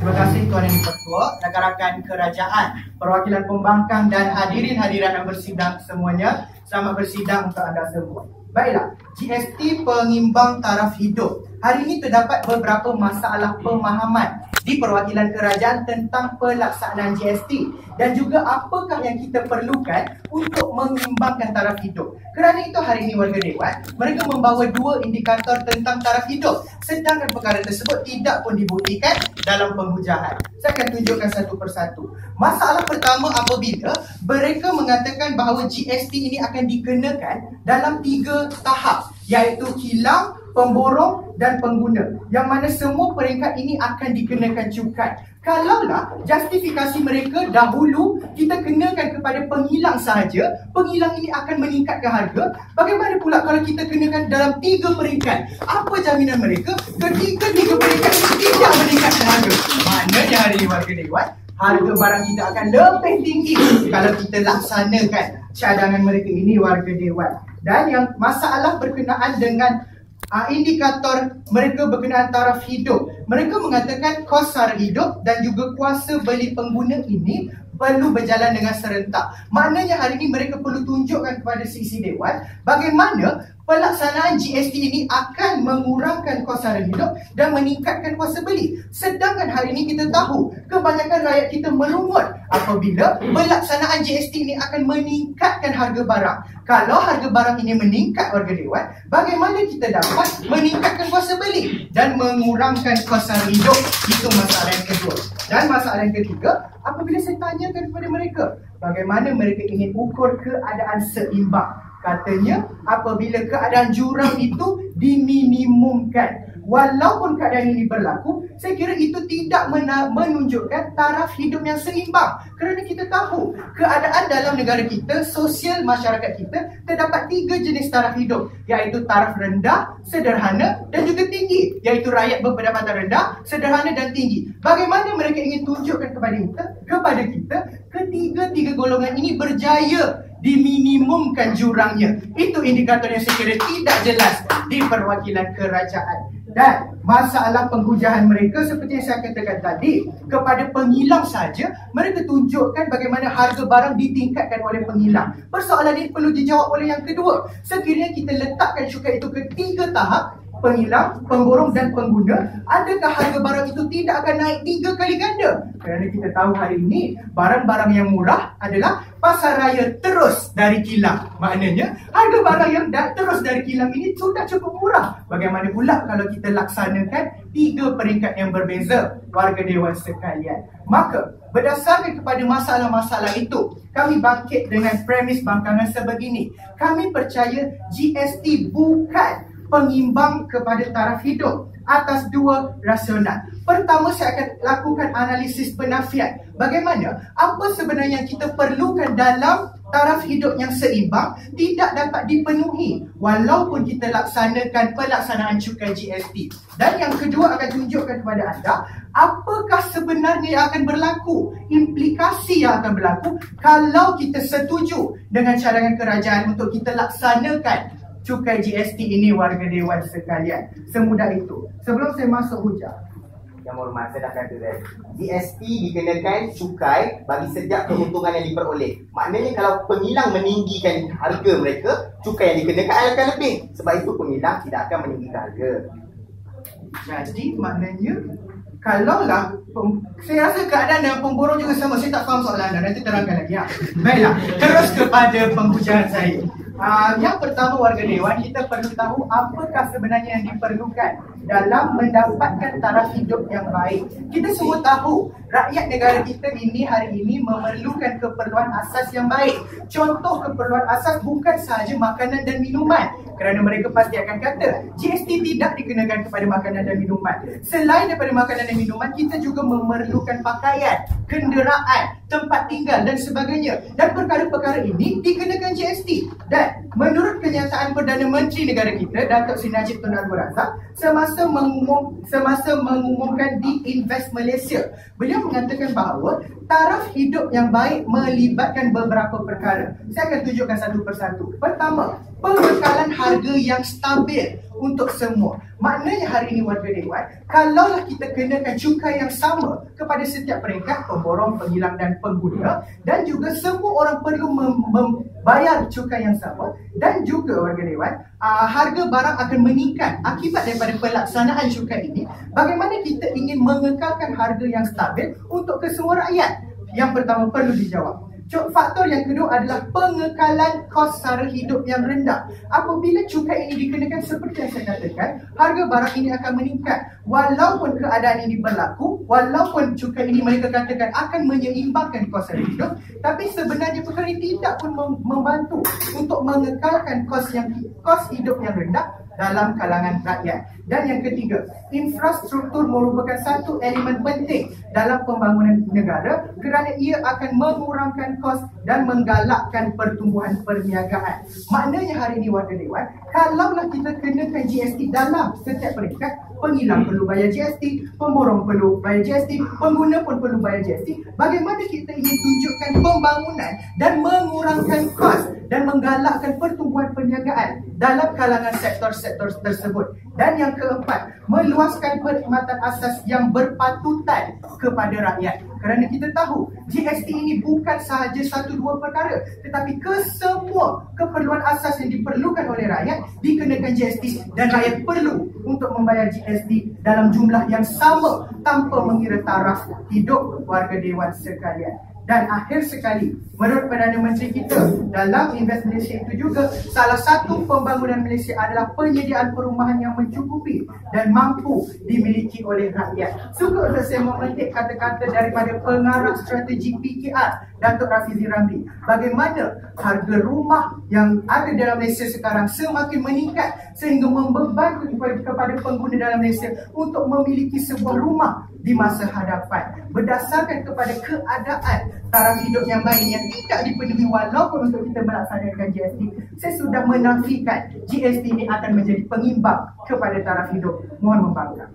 Terima kasih Tuan Yang Dipertua, rakan-rakan kerajaan, perwakilan pembangkang dan hadirin-hadirat yang bersidang semuanya. Selamat bersidang untuk anda semua. Baiklah, GST pengimbang taraf hidup. Hari ini terdapat beberapa masalah pemahaman di perwakilan kerajaan tentang pelaksanaan GST dan juga apakah yang kita perlukan untuk mengimbangkan taraf hidup. Kerana itu hari ini warga Dewan, mereka membawa dua indikator tentang taraf hidup, sedangkan perkara tersebut tidak pun dibuktikan dalam penghujahan. Saya akan tunjukkan satu persatu. Masalah pertama apabila mereka mengatakan bahawa GST ini akan dikenakan dalam 3 tahap, iaitu kilang, pemborong dan pengguna, yang mana semua peringkat ini akan dikenakan cukai. Kalaulah justifikasi mereka dahulu kita kenakan kepada pengilang sahaja, pengilang ini akan meningkatkan harga, bagaimana pula kalau kita kenakan dalam 3 peringkat? Apa jaminan mereka ketiga-tiga peringkat tidak meningkatkan harga? Maknanya hari ini warga Dewan, harga barang kita akan lebih tinggi kalau kita laksanakan cadangan mereka ini warga Dewan. Dan yang masalah berkenaan dengan indikator mereka berkenaan taraf hidup. Mereka mengatakan kos sara hidup dan juga kuasa beli pengguna ini perlu berjalan dengan serentak. Maknanya hari ini mereka perlu tunjukkan kepada sisi Dewan bagaimana pelaksanaan GST ini akan mengurangkan kos sara hidup dan meningkatkan kuasa beli. Sedangkan hari ini kita tahu kebanyakan rakyat kita merungut apabila pelaksanaan GST ini akan meningkatkan harga barang. Kalau harga barang ini meningkat warga Dewan, bagaimana kita dapat meningkatkan kuasa beli dan mengurangkan kos sara hidup? Itu masalah yang kedua. Dan masalah yang ketiga, apabila saya tanyakan kepada mereka, bagaimana mereka ingin ukur keadaan seimbang? Katanya apabila keadaan jurang itu diminimumkan. Walaupun keadaan ini berlaku, saya kira itu tidak menunjukkan taraf hidup yang seimbang. Kerana kita tahu keadaan dalam negara kita, sosial masyarakat kita, terdapat 3 jenis taraf hidup, iaitu taraf rendah, sederhana dan juga tinggi, iaitu rakyat berpendapatan rendah, sederhana dan tinggi. Bagaimana mereka ingin tunjukkan kepada kita ketiga-tiga golongan ini berjaya diminimumkan jurangnya? Itu indikator yang saya kira tidak jelas di perwakilan kerajaan. Dan masalah penghujahan mereka seperti yang saya katakan tadi, kepada pengilang saja mereka tunjukkan bagaimana harga barang ditingkatkan oleh pengilang. Persoalan ini perlu dijawab oleh yang kedua. Sekiranya kita letakkan cukai itu ke 3 tahap, pengilang, pemborong dan pengguna, adakah harga barang itu tidak akan naik 3 kali ganda? Kerana kita tahu hari ini barang-barang yang murah adalah pasar raya terus dari kilang. Maknanya harga barang yang terus dari kilang ini sudah cukup murah. Bagaimana pula kalau kita laksanakan 3 peringkat yang berbeza warga Dewan sekalian? Maka berdasarkan kepada masalah-masalah itu, kami bangkit dengan premis bangkangan sebegini. Kami percaya GST bukan pengimbang kepada taraf hidup atas 2 rasional. Pertama, saya akan lakukan analisis penafian. Bagaimana apa sebenarnya yang kita perlukan dalam taraf hidup yang seimbang tidak dapat dipenuhi walaupun kita laksanakan pelaksanaan cukai GST. Dan yang kedua akan tunjukkan kepada anda apakah sebenarnya yang akan berlaku, implikasi yang akan berlaku kalau kita setuju dengan cadangan kerajaan untuk kita laksanakan cukai GST ini warga Dewan sekalian. Semudah itu. Sebelum saya masuk hujah, Yang hormat, saya dah kata tadi, GST dikenakan cukai bagi setiap keuntungan yang diperoleh. Maknanya kalau pengilang meninggikan harga mereka, cukai yang dikenakan akan lebih. Sebab itu pengilang tidak akan meninggikan harga. jadi maknanya kalaulah saya rasa keadaan dengan pemborong juga sama. Saya tak faham soalan anda, nanti terangkan lagi ya. Baiklah, terus kepada penghujahan saya. Yang pertama warga Dewan, kita perlu tahu apakah sebenarnya yang diperlukan dalam mendapatkan taraf hidup yang baik. Kita semua tahu rakyat negara kita ini hari ini memerlukan keperluan asas yang baik. Contoh keperluan asas bukan sahaja makanan dan minuman, kerana mereka pasti akan kata GST tidak dikenakan kepada makanan dan minuman. Selain daripada makanan dan minuman, kita juga memerlukan pakaian, kenderaan, tempat tinggal dan sebagainya. Dan perkara-perkara ini dikenakan GST. Dan menurut kenyataan Perdana Menteri negara kita, Datuk Seri Najib Tun Anwar Razak, semasa mengumumkan di Invest Malaysia, beliau mengatakan bahawa taraf hidup yang baik melibatkan beberapa perkara. Saya akan tunjukkan satu persatu. Pertama, pembekalan harga yang stabil untuk semua. Maknanya hari ini warga dewan, kalaulah kita kenakan cukai yang sama kepada setiap peringkat, pemborong, penghilang dan pengguna, dan juga semua orang perlu membayar cukai yang sama, dan juga warga dewan, harga barang akan meningkat akibat daripada pelaksanaan cukai ini. Bagaimana kita ingin mengekalkan harga yang stabil untuk kesemua rakyat? Yang pertama perlu dijawab. Faktor yang kedua adalah pengekalan kos sara hidup yang rendah. Apabila cukai ini dikenakan seperti yang saya katakan, harga barang ini akan meningkat. Walaupun keadaan ini berlaku, walaupun cukai ini mereka katakan akan menyeimbangkan kos sara hidup, tapi sebenarnya perkara ini tidak pun membantu untuk mengekalkan kos hidup yang rendah dalam kalangan rakyat. Dan yang ketiga, infrastruktur merupakan satu elemen penting dalam pembangunan negara kerana ia akan mengurangkan kos dan menggalakkan pertumbuhan perniagaan. Maknanya hari ini warga dewan, kalaulah kita kenakan GST dalam setiap peringkat, penghilang perlu bayar GST, pemborong perlu bayar GST, pengguna pun perlu bayar GST. Bagaimana kita ingin tunjukkan pembangunan dan mengurangkan kos dan menggalakkan pertumbuhan perniagaan dalam kalangan sektor-sektor tersebut. Dan yang keempat, meluaskan perkhidmatan asas yang berpatutan kepada rakyat. Kerana kita tahu GST ini bukan sahaja satu dua perkara, tetapi kesemua keperluan asas yang diperlukan oleh rakyat dikenakan GST, dan rakyat perlu untuk membayar GST dalam jumlah yang sama tanpa mengira taraf hidup warga dewan sekalian. Dan akhir sekali, menurut Perdana Menteri kita dalam Invest Malaysia itu juga, salah satu pembangunan Malaysia adalah penyediaan perumahan yang mencukupi dan mampu dimiliki oleh rakyat. Suka untuk saya memetik kata-kata daripada pengarah strategi PKR, Datuk Rafizi Ramli. Bagaimana harga rumah yang ada dalam Malaysia sekarang semakin meningkat sehingga membebankan kepada pengguna dalam Malaysia untuk memiliki sebuah rumah di masa hadapan. Berdasarkan kepada keadaan taraf hidup yang baik yang tidak dipenuhi walaupun untuk kita melaksanakan GST, saya sudah menafikan GST ini akan menjadi pengimbang kepada taraf hidup. Mohon membangkang.